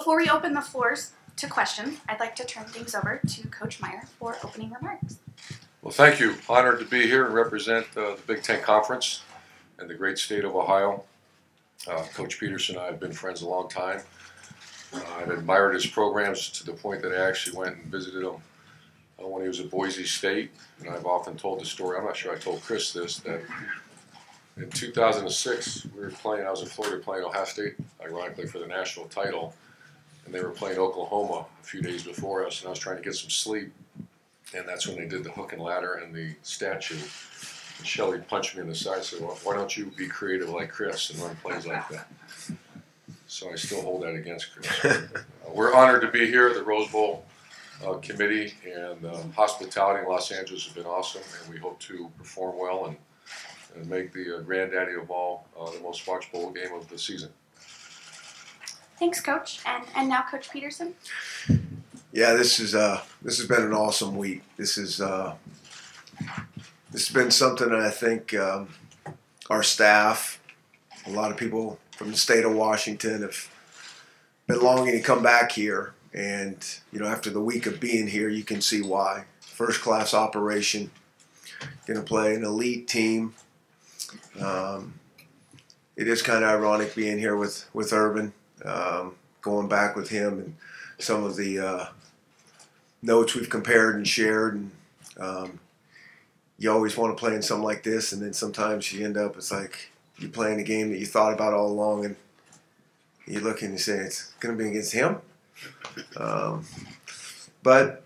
Before we open the floors to questions, I'd like to turn things over to Coach Meyer for opening remarks. Well, thank you. Honored to be here and represent the Big Ten Conference and the great state of Ohio. Coach Peterson and I have been friends a long time. I've admired his programs to the point that I actually went and visited him when he was at Boise State. And I've often told the story, I'm not sure I told Chris this, that in 2006, we were playing, I was in Florida playing Ohio State, ironically, for the national title. And they were playing Oklahoma a few days before us, and I was trying to get some sleep. And that's when they did the hook and ladder and the statue. And Shelly punched me in the side and said, well, why don't you be creative like Chris and run plays like that? So I still hold that against Chris. We're honored to be here. The Rose Bowl committee and hospitality in Los Angeles has been awesome, and we hope to perform well and make the granddaddy of all the most watched bowl game of the season. Thanks, Coach. And now, Coach Peterson. Yeah, this has been an awesome week. This has been something that I think our staff, a lot of people from the state of Washington, have been longing to come back here. And after the week of being here, you can see why. First class operation, going to play an elite team. It is kind of ironic being here with Urban. Going back with him and some of the notes we've compared and shared, and you always want to play in something like this, and then sometimes you end up, it's like you're playing a game that you thought about all along, and you look and you say, it's going to be against him. But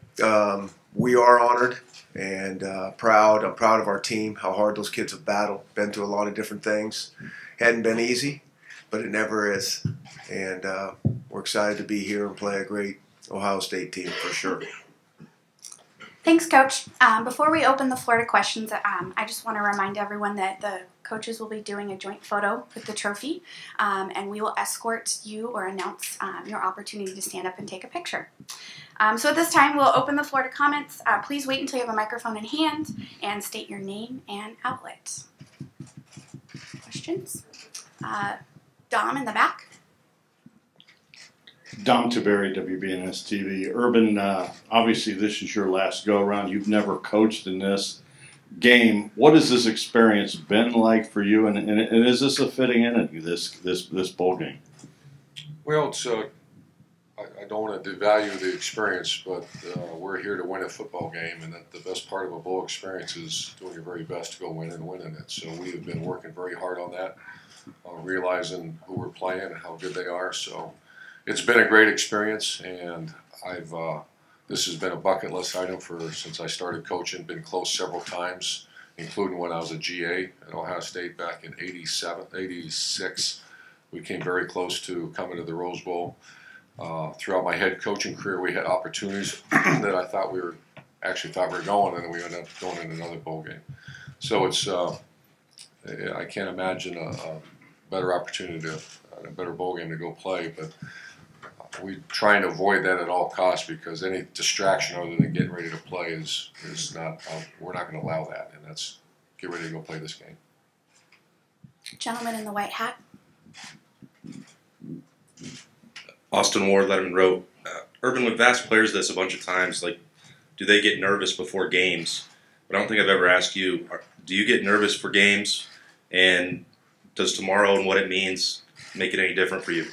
we are honored and proud. I'm proud of our team, how hard those kids have battled, been through a lot of different things. Hadn't been easy, but it never is. And we're excited to be here and play a great Ohio State team for sure. Thanks, Coach. Before we open the floor to questions, I just want to remind everyone that the coaches will be doing a joint photo with the trophy, and we will escort you or announce your opportunity to stand up and take a picture. So at this time, we'll open the floor to comments. Please wait until you have a microphone in hand and state your name and outlet. Questions? Dom in the back. Dom Taberry, WBNS TV. Urban, obviously this is your last go-around. You've never coached in this game. What has this experience been like for you, and is this a fitting end to this bowl game? Well, it's I don't want to devalue the experience, but we're here to win a football game, and the best part of a bowl experience is doing your very best to go win and winning it. So we have been working very hard on that, realizing who we're playing and how good they are. So it's been a great experience, and this has been a bucket list item since I started coaching. Been close several times, including when I was a GA at Ohio State back in '86. We came very close to coming to the Rose Bowl. Throughout my head coaching career, we had opportunities that I thought we were going, and then we ended up going in another bowl game. So it's I can't imagine a better opportunity a better bowl game to go play, but we try and avoid that at all costs, because any distraction other than getting ready to play is not, we're not going to allow that, and that's get ready to go play this game. Gentleman in the white hat. Austin Ward, Letterman wrote, Urban, we've asked players this a bunch of times, like, do they get nervous before games? But I don't think I've ever asked you, do you get nervous for games, and does tomorrow and what it means make it any different for you?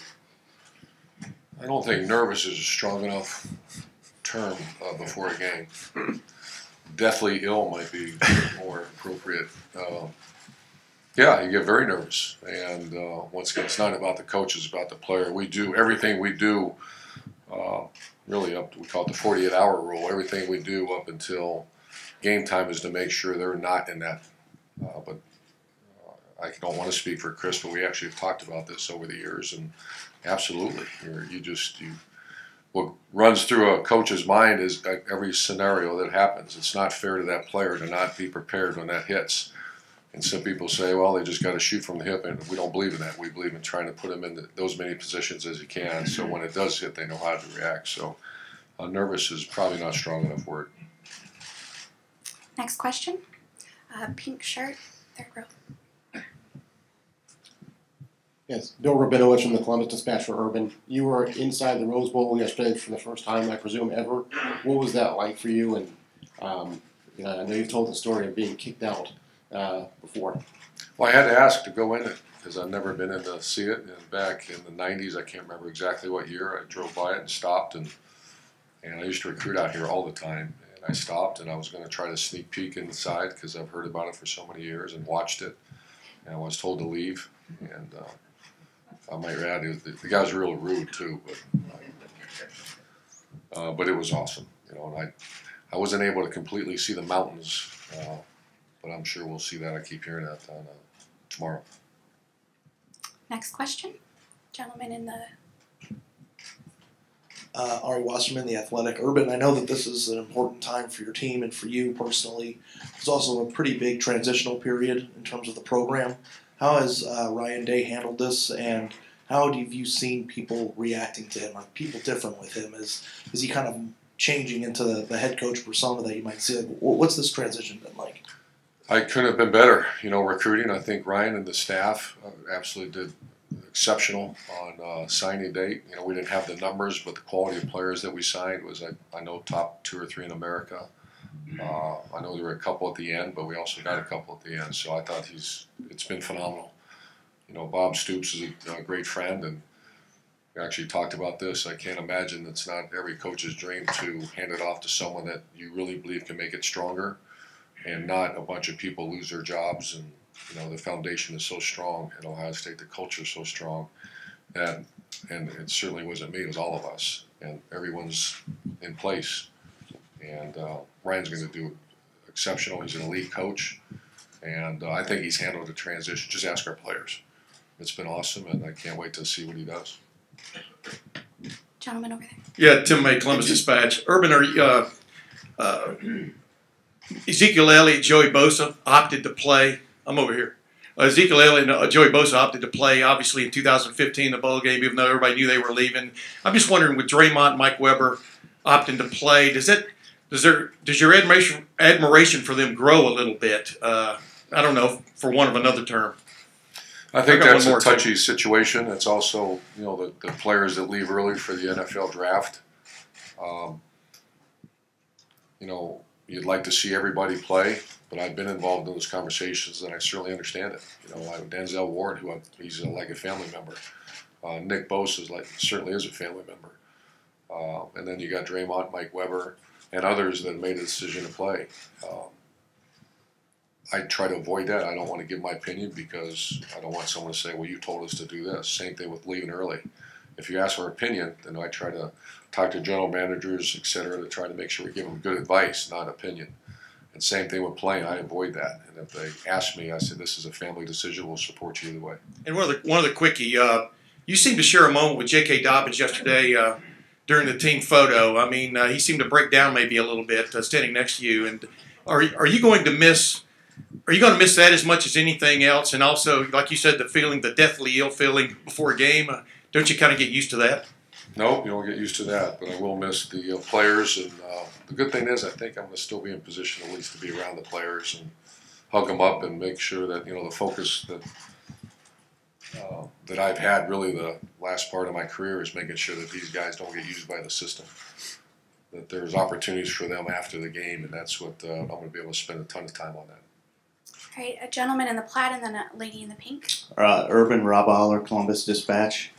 I don't think nervous is a strong enough term before a game. Deathly ill might be more appropriate. Yeah, you get very nervous. And once again, it's not about the coach, it's about the player. We do everything we do, really up to, we call it the 48-hour rule. Everything we do up until game time is to make sure they're not in that. But I don't want to speak for Chris, but we actually have talked about this over the years, and absolutely, what runs through a coach's mind is every scenario that happens. It's not fair to that player to not be prepared when that hits. And some people say, well, they just got to shoot from the hip, and we don't believe in that. We believe in trying to put them in those many positions as you can, so when it does hit, they know how to react. So nervous is probably not a strong enough word. Next question. Pink shirt, third row. Yes, Bill Rabinowitz from the Columbus Dispatch for Urban. You were inside the Rose Bowl yesterday for the first time, I presume, ever. What was that like for you? And I know you've told the story of being kicked out before. Well, I had to ask to go in it because I've never been in to see it. And back in the 90s, I can't remember exactly what year, I drove by it and stopped. And I used to recruit out here all the time. And I stopped and I was going to try to sneak peek inside because I've heard about it for so many years and watched it. And I was told to leave. And I might add, the guy was real rude too, but it was awesome, And I wasn't able to completely see the mountains, but I'm sure we'll see that. I keep hearing that tomorrow. Next question, gentleman in the. Ari Wasserman, The Athletic. Urban, I know that this is an important time for your team and for you personally. It's also a pretty big transitional period in terms of the program. How has Ryan Day handled this, and how have you seen people reacting to him? Are people different with him? Is he kind of changing into the head coach persona that you might see? Like, what's this transition been like? I couldn't have been better. Recruiting, I think Ryan and the staff absolutely did exceptional on signing date. We didn't have the numbers, but the quality of players that we signed was, I know, top 2 or 3 in America. I know there were a couple at the end, but we also got a couple at the end. So I thought it's been phenomenal. Bob Stoops is a great friend, and we actually talked about this. I can't imagine it's not every coach's dream to hand it off to someone that you really believe can make it stronger, and not a bunch of people lose their jobs. And the foundation is so strong at Ohio State. The culture is so strong, and it certainly wasn't me. It was all of us, and everyone's in place. And Ryan's going to do exceptional. He's an elite coach, and I think he's handled the transition. Just ask our players. It's been awesome, and I can't wait to see what he does. Gentleman over there. Yeah, Tim May, Columbus Dispatch. Urban, Ezekiel Elliott, Joey Bosa opted to play. I'm over here. Ezekiel Elliott and Joey Bosa opted to play, obviously, in 2015, the bowl game, even though everybody knew they were leaving. I'm just wondering, with Draymond and Mike Weber opting to play, does your admiration for them grow a little bit? I don't know, for want of another term. I think that's a touchy situation. It's also, the players that leave early for the NFL draft. You'd like to see everybody play, but I've been involved in those conversations, and I certainly understand it. Denzel Ward, he's like a family member. Nick Bosa certainly is a family member. And then you got Draymond, Mike Weber, and others that made a decision to play. I try to avoid that. I don't want to give my opinion because I don't want someone to say, well, you told us to do this. Same thing with leaving early. If you ask for opinion, then I try to talk to general managers, et cetera, to try to make sure we give them good advice, not opinion. And same thing with playing. I avoid that. And if they ask me, I say, this is a family decision. We'll support you either way. And one of the quickie, you seemed to share a moment with J.K. Dobbins yesterday during the team photo. I mean, he seemed to break down maybe a little bit standing next to you. And are you going to miss that as much as anything else? And also, like you said, the deathly ill feeling before a game. Don't you kind of get used to that? No, you don't get used to that, but I will miss the players. And the good thing is I think I'm going to still be in position at least to be around the players and hug them up and make sure that, the focus that I've had really the last part of my career is making sure that these guys don't get used by the system, that there's opportunities for them after the game, and that's what I'm going to be able to spend a ton of time on that. All right, a gentleman in the plaid and then a lady in the pink. Urban, Rob Aller, Columbus Dispatch.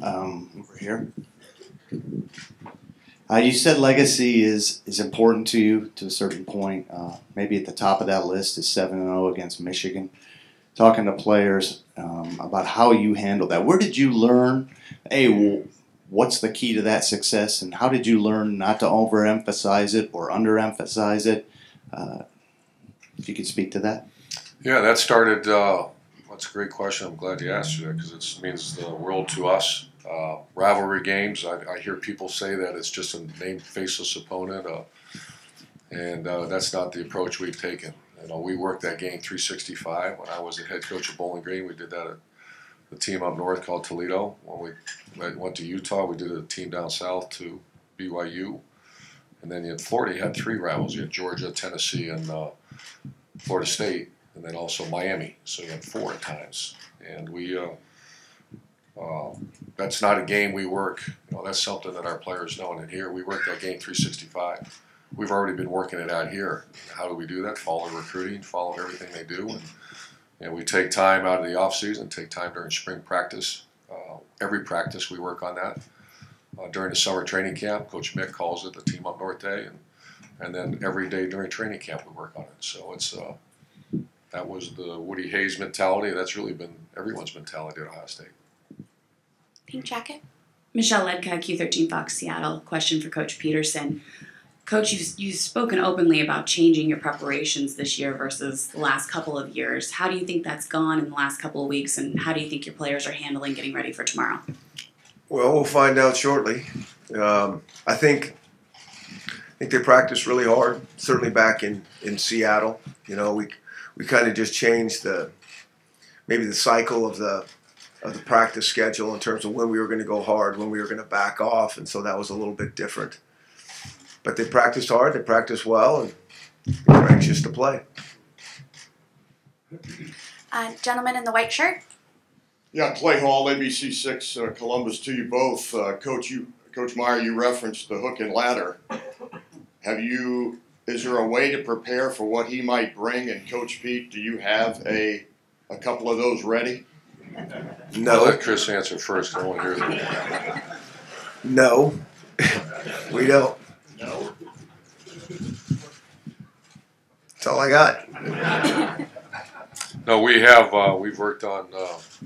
Over here. You said legacy is important to you to a certain point. Maybe at the top of that list is 7-0 against Michigan. Talking to players about how you handle that. Where did you learn, what's the key to that success, and how did you learn not to overemphasize it or underemphasize it? If you could speak to that. Yeah, that started, that's a great question. I'm glad you asked that because it means the world to us. Rivalry games, I hear people say that it's just a named faceless opponent, and that's not the approach we've taken. We worked that game 365. When I was the head coach of Bowling Green, we did that at the team up north called Toledo. When we went to Utah, we did a team down south to BYU. And then in Florida, you had 3 rivals. You had Georgia, Tennessee, and Florida State, and then also Miami. So you had 4 at times. And we That's not a game we work. That's something that our players know. And here we work that game 365. We've already been working it out here. How do we do that? Follow recruiting, follow everything they do, and we take time out of the off season, take time during spring practice. Every practice we work on that. During the summer training camp, Coach Mick calls it the Team Up North Day, and then every day during training camp we work on it. So it's that was the Woody Hayes mentality. That's really been everyone's mentality at Ohio State. Pink jacket. Michelle Ledka, Q13 Fox Seattle. Question for Coach Peterson. Coach, you've spoken openly about changing your preparations this year versus the last couple of years. How do you think that's gone in the last couple of weeks, and how do you think your players are handling getting ready for tomorrow? Well, we'll find out shortly. I think they practiced really hard. Certainly back in Seattle, we kind of just changed maybe the cycle of the practice schedule in terms of when we were going to go hard, when we were going to back off, and so that was a little bit different. But they practiced hard, they practiced well, and we're anxious to play. Gentleman in the white shirt. Yeah, Clay Hall, ABC6, Columbus to you both. Coach Meyer, you referenced the hook and ladder. Is there a way to prepare for what he might bring? And Coach Pete, do you have a couple of those ready? No. I'll let Chris answer first. I want to hear that. No, we don't. No. That's all I got. No, we have. We've worked on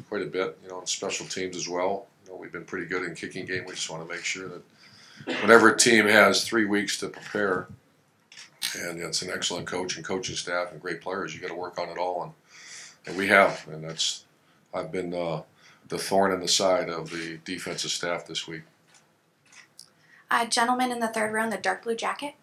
quite a bit, on special teams as well. We've been pretty good in kicking game. We just want to make sure that whenever a team has 3 weeks to prepare, and it's an excellent coach and coaching staff and great players, you got to work on it all, and we have. And I've been the thorn in the side of the defensive staff this week. Gentleman in the third row in the dark blue jacket.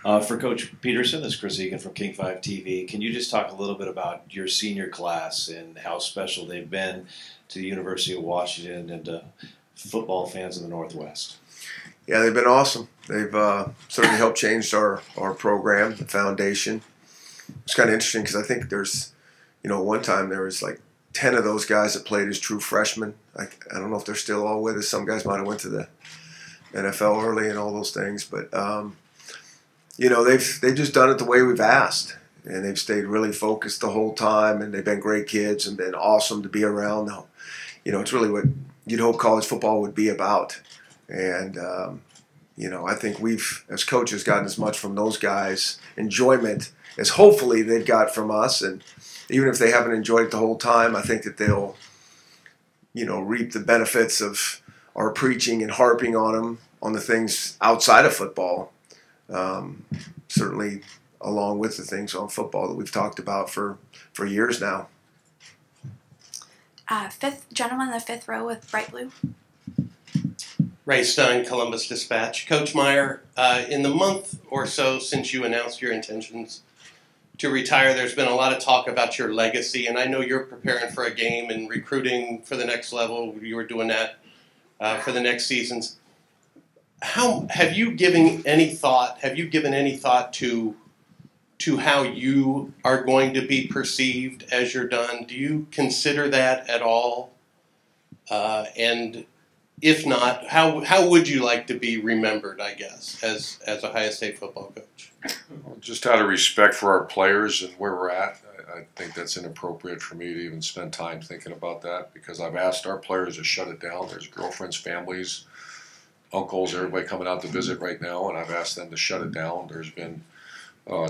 For Coach Peterson, this is Chris Egan from King 5 TV. Can you just talk a little bit about your senior class and how special they've been to the University of Washington and to football fans in the Northwest? Yeah, they've been awesome. They've certainly helped change our program, the foundation. It's kind of interesting because I think there's, one time there was like 10 of those guys that played as true freshmen. I don't know if they're still all with us. Some guys might have went to the NFL early and all those things, but they've just done it the way we've asked, and they've stayed really focused the whole time, and they've been great kids and been awesome to be around. It's really what you'd hope college football would be about, and I think we've, as coaches, gotten as much from those guys enjoyment as hopefully they've got from us, and even if they haven't enjoyed it the whole time, I think that they'll reap the benefits of our preaching and harping on them on the things outside of football. Certainly along with the things on football that we've talked about for years now. Gentleman in the fifth row with bright blue. Ray Stein, Columbus Dispatch. Coach Meyer, in the month or so since you announced your intentions to retire, there's been a lot of talk about your legacy, and I know you're preparing for a game and recruiting for the next level. You were doing that for the next seasons. Have you given any thought to how you are going to be perceived as you're done? Do you consider that at all? And if not, how would you like to be remembered, I guess, as a Ohio State football coach? Well, just out of respect for our players and where we're at, I think that's inappropriate for me to even spend time thinking about that, because I've asked our players to shut it down. There's girlfriends, families, uncles, everybody coming out to visit right now, and I've asked them to shut it down. There's been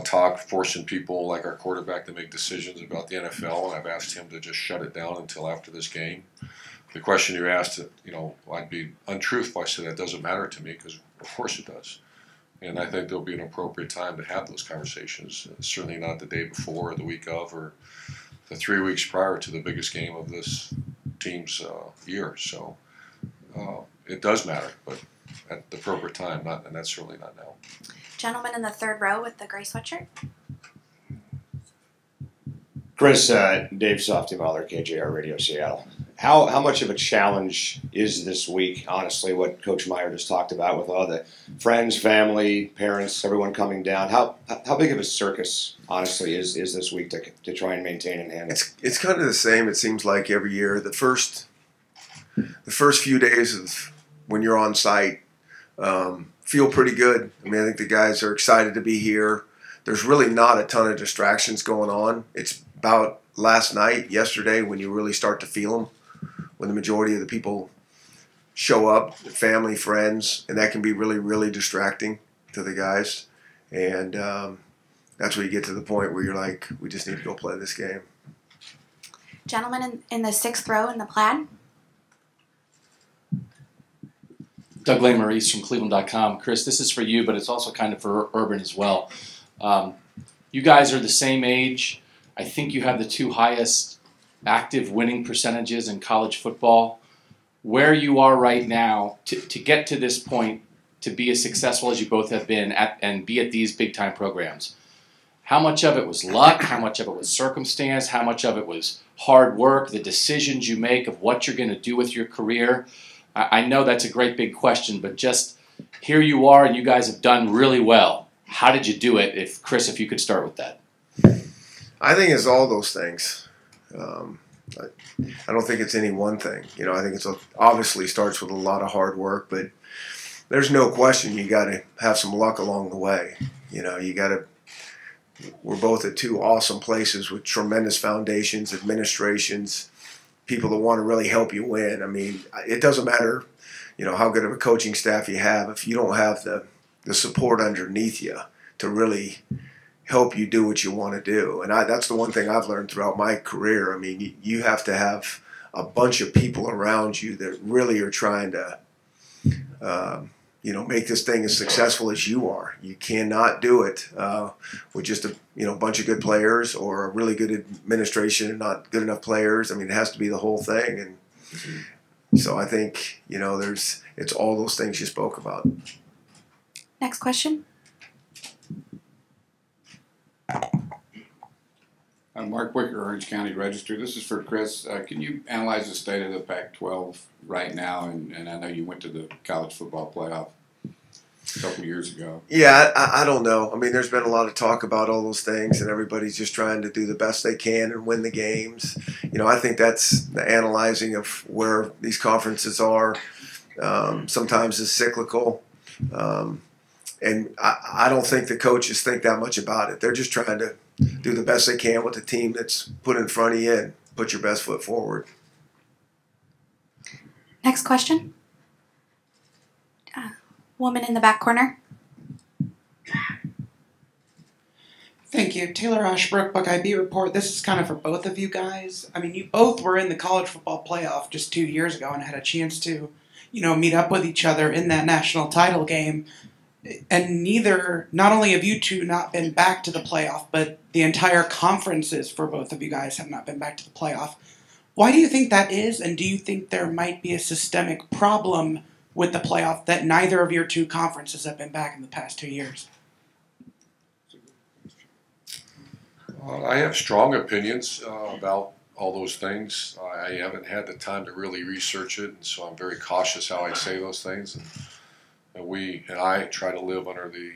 talk forcing people like our quarterback to make decisions about the NFL, and I've asked him to just shut it down until after this game. The question you asked, I'd be untruthful if I said that doesn't matter to me, because of course it does. And I think there'll be an appropriate time to have those conversations. Certainly not the day before or the week of or the 3 weeks prior to the biggest game of this team's year. So it does matter, but at the appropriate time, and that's certainly not now. Gentleman in the third row with the gray sweatshirt. Chris, Dave Softy-Mahler, KJR Radio Seattle. How much of a challenge is this week, honestly, what Coach Meyer just talked about with all the friends, family, parents, everyone coming down? How big of a circus, honestly, is this week to try and maintain and handle? It's kind of the same, it seems like, every year. The first few days of when you're on site feel pretty good. I mean, I think the guys are excited to be here. There's really not a ton of distractions going on. It's about last night, yesterday, when you really start to feel them, when the majority of the people show up, family, friends, and that can be really, really distracting to the guys. And that's where you get to the point where you're like, we just need to go play this game. Gentlemen in the 6th row in the plaid. Doug Lane Maurice from Cleveland.com. Chris, this is for you, but it's also kind of for Urban as well. You guys are the same age. I think you have the 2 highest active winning percentages in college football. Where you are right now, to get to this point, to be as successful as you both have been and be at these big-time programs, how much of it was luck? How much of it was circumstance? How much of it was hard work, the decisions you make of what you're going to do with your career? I know that's a great big question, but just here you are and you guys have done really well. How did you do it? Chris, if you could start with that. I think it's all those things. I don't think it's any one thing. You know, I think it's obviously starts with a lot of hard work, but there's no question you got to have some luck along the way. You know, we're both at 2 awesome places with tremendous foundations, administrations, people that want to really help you win. I mean, it doesn't matter, you know, how good of a coaching staff you have if you don't have the support underneath you to really help you do what you want to do. And that's the one thing I've learned throughout my career. I mean, you have to have a bunch of people around you that really are trying to, make this thing as successful as you are. You cannot do it with just a bunch of good players or a really good administration and not good enough players. I mean, it has to be the whole thing. And so I think, it's all those things you spoke about. Next question. Mark Wicker, Orange County Register. This is for Chris. Can you analyze the state of the Pac-12 right now? And I know you went to the college football playoff a couple years ago. Yeah, I don't know. I mean, there's been a lot of talk about all those things, and everybody's just trying to do the best they can and win the games. I think that's the analyzing of where these conferences are. Sometimes is cyclical. And I don't think the coaches think that much about it. They're just trying to do the best they can with the team that's put in front of you and put your best foot forward. Next question. Woman in the back corner. Thank you. Taylor Ashbrook, Buckeye Beat Report. This is kind of for both of you guys. I mean, you both were in the college football playoff just 2 years ago and had a chance to, meet up with each other in that national title game. And not only have you two not been back to the playoff, but the entire conferences for both of you guys have not been back to the playoff. Why do you think that is? And do you think there might be a systemic problem with the playoff that neither of your 2 conferences have been back in the past 2 years? I have strong opinions about all those things. I haven't had the time to really research it, and so I'm very cautious how I say those things. And we and I try to live under the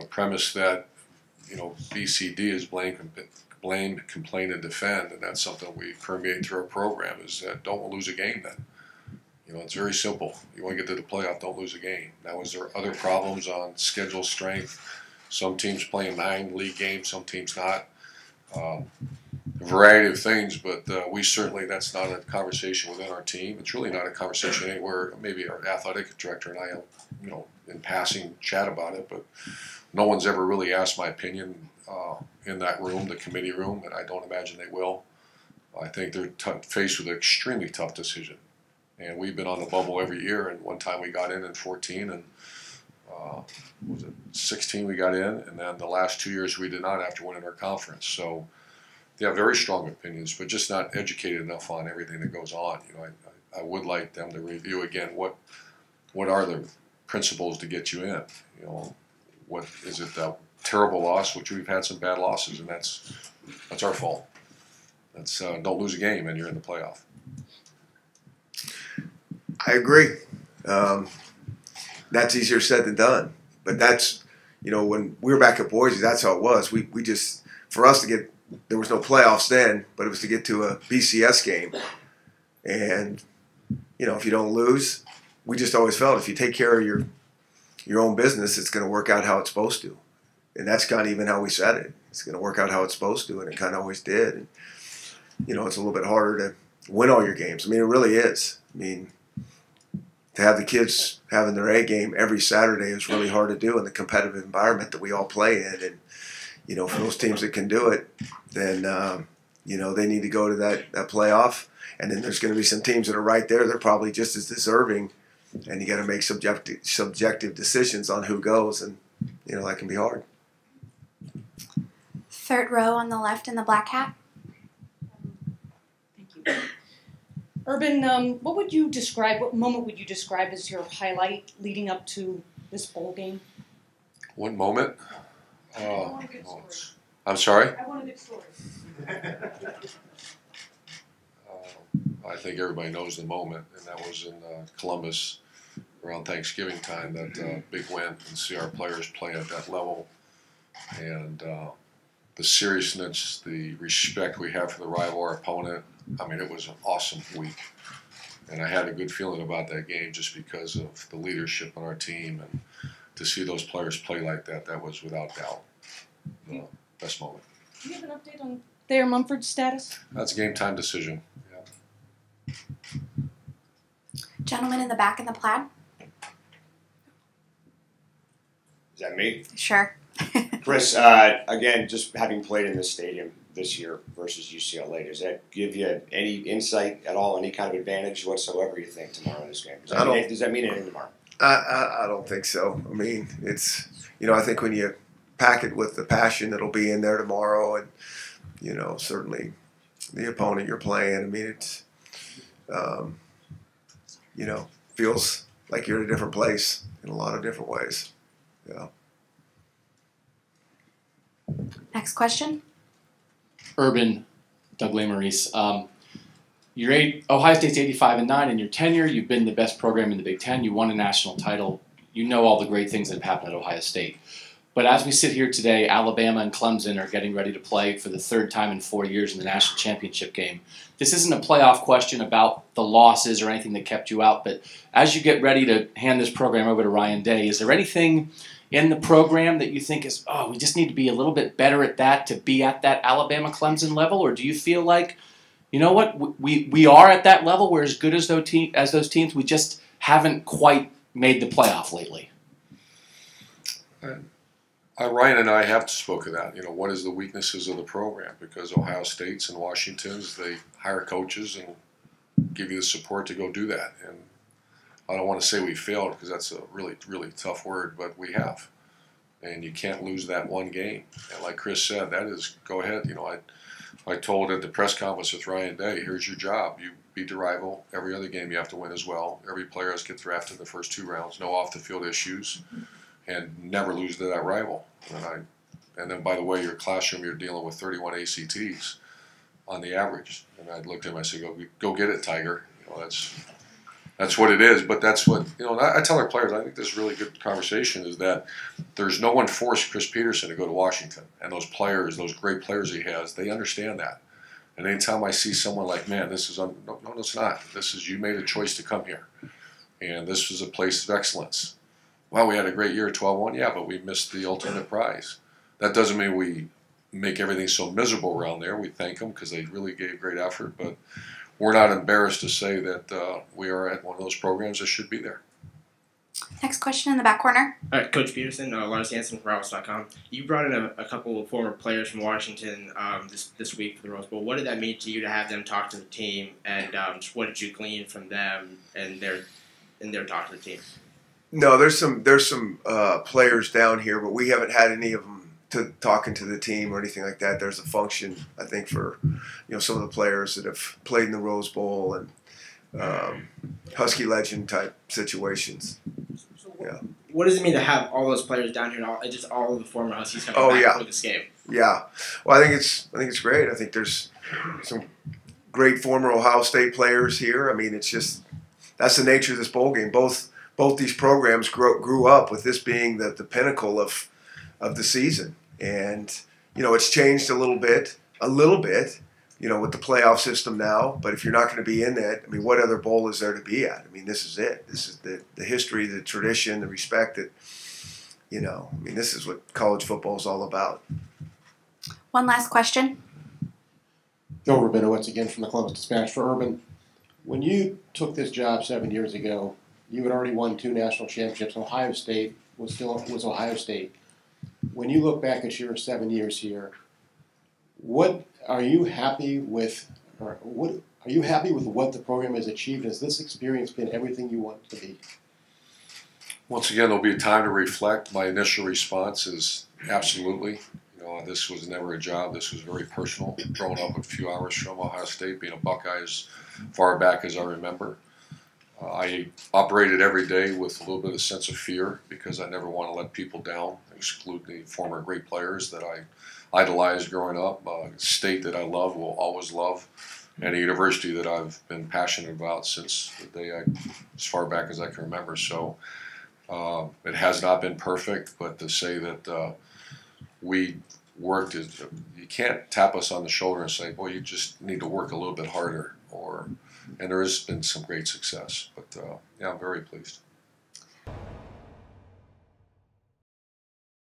premise that, BCD is blame, complain, and defend, and that's something we permeate through our program, is that don't lose a game then. It's very simple. You want to get to the playoff, don't lose a game. Now, is there other problems on schedule strength? Some teams playing 9 league games, some teams not. A variety of things, but that's not a conversation within our team. It's really not a conversation anywhere. Maybe our athletic director and I have, in passing chat about it, but no one's ever really asked my opinion in that room, the committee room, and I don't imagine they will. I think they're faced with an extremely tough decision. And we've been on the bubble every year, and one time we got in 14, and was it 16 we got in, and then the last 2 years we did not after winning our conference. So they have very strong opinions, but just not educated enough on everything that goes on. I would like them to review again what are the principles to get you in. What is it, that terrible loss, which we've had some bad losses, and that's our fault. It's don't lose a game and you're in the playoff. I agree. That's easier said than done. But that's, when we were back at Boise, that's how it was. We just, for us to get, there was no playoffs then, but it was to get to a BCS game. And, if you don't lose, we just always felt if you take care of your own business, it's going to work out how it's supposed to. And that's kind of even how we said it. It's going to work out how it's supposed to, and it kind of always did. And, it's a little bit harder to win all your games. I mean, it really is. I mean, to have the kids having their A game every Saturday is really hard to do in the competitive environment that we all play in. And, for those teams that can do it, then, they need to go to that playoff. And then there's going to be some teams that are right there. They're probably just as deserving. And you got to make subjective decisions on who goes. And, that can be hard. Third row on the left in the black hat. Thank you. Urban, what moment would you describe as your highlight leading up to this bowl game? One moment? I want a good story. I'm sorry? I want a good story. I think everybody knows the moment, and that was in Columbus around Thanksgiving time, that big win, and see our players play at that level. And the seriousness, the respect we have for the rival, our opponent. I mean, it was an awesome week. And I had a good feeling about that game just because of the leadership on our team. And to see those players play like that, that was without doubt the best moment. Do you have an update on Thayer Mumford's status? That's a game time decision. Yeah. Gentleman in the back in the plaid. Is that me? Sure. Chris, again, just having played in this stadium this year versus UCLA, does that give you any insight at all, any kind of advantage whatsoever, you think, tomorrow in this game? Does that mean anything tomorrow? I don't think so. I mean, it's, I think when you pack it with the passion that'll be in there tomorrow and, certainly the opponent you're playing, I mean, it's, feels like you're in a different place in a lot of different ways. Yeah. Next question. Urban, Doug Maurice. Ohio State's 85-9 in your tenure. You've been the best program in the Big Ten. You won a national title. You know all the great things that have happened at Ohio State. But as we sit here today, Alabama and Clemson are getting ready to play for the third time in 4 years in the national championship game. This isn't a playoff question about the losses or anything that kept you out, but as you get ready to hand this program over to Ryan Day, is there anything in the program that you think is, we just need to be a little bit better at that to be at that Alabama-Clemson level? Or do you feel like, you know what, we are at that level, we're as good as those teams, we just haven't quite made the playoff lately? Ryan and I have spoke of that. What is the weaknesses of the program? Because Ohio State's and Washington's, they hire coaches and give you the support to go do that. And I don't want to say we failed because that's a really, really tough word, but we have. And you can't lose that one game. And like Chris said, that is, go ahead. I told at the press conference with Ryan Day, here's your job. You beat the rival. Every other game you have to win as well. Every player has to get drafted in the first 2 rounds. No off-the-field issues. And never lose to that rival. And then, by the way, your classroom, you're dealing with 31 ACTs on the average. And I looked at him, I said, go get it, Tiger. That's what it is. But that's what, I tell our players, I think this really good conversation is that there's no one forced Chris Peterson to go to Washington. And those players, those great players he has, they understand that. And anytime I see someone like, man, this is, no, it's not. This is, you made a choice to come here. And this is a place of excellence. Well, we had a great year at 12-1, yeah, but we missed the ultimate prize. That doesn't mean we make everything so miserable around there. We thank them because they really gave great effort, but we're not embarrassed to say that we are at one of those programs that should be there. Next question in the back corner. All right, Coach Peterson, Lars Hansen from Routes.com. You brought in a couple of former players from Washington this week for the Rose Bowl. What did that mean to you to have them talk to the team, and just what did you glean from them and their talk to the team? No, there's some players down here, but we haven't had any of them talking to the team or anything like that. There's a function, I think, for some of the players that have played in the Rose Bowl and Husky legend type situations. So yeah. what does it mean to have all those players down here and just all of the former Huskies coming Oh, back yeah. for this game? Yeah. Well, I think it's great. I think there's some great former Ohio State players here. I mean, it's just that's the nature of this bowl game. Both these programs grew up with this being the pinnacle of the season, and it's changed a little bit, with the playoff system now. But if you're not going to be in that, I mean, what other bowl is there to be at? I mean, this is it. This is the history, the tradition, the respect that, I mean, this is what college football is all about. One last question. Joe Rabinowitz again from the Columbus Dispatch for Urban. When you took this job 7 years ago, you had already won 2 national championships. Ohio State was Ohio State. When you look back at your 7 years here, what are you happy with, or what are you happy with what the program has achieved? Has this experience been everything you want it to be? Once again, there'll be a time to reflect. My initial response is absolutely. This was never a job. This was very personal. Growing up a few hours from Ohio State, being a Buckeye as far back as I remember. I operated every day with a little bit of sense of fear because I never want to let people down, exclude the former great players that I idolized growing up, a state that I love, will always love, and a university that I've been passionate about since the day as far back as I can remember. So it has not been perfect, but to say that we worked, you can't tap us on the shoulder and say, well, you just need to work a little bit harder, and there has been some great success. But yeah, I'm very pleased.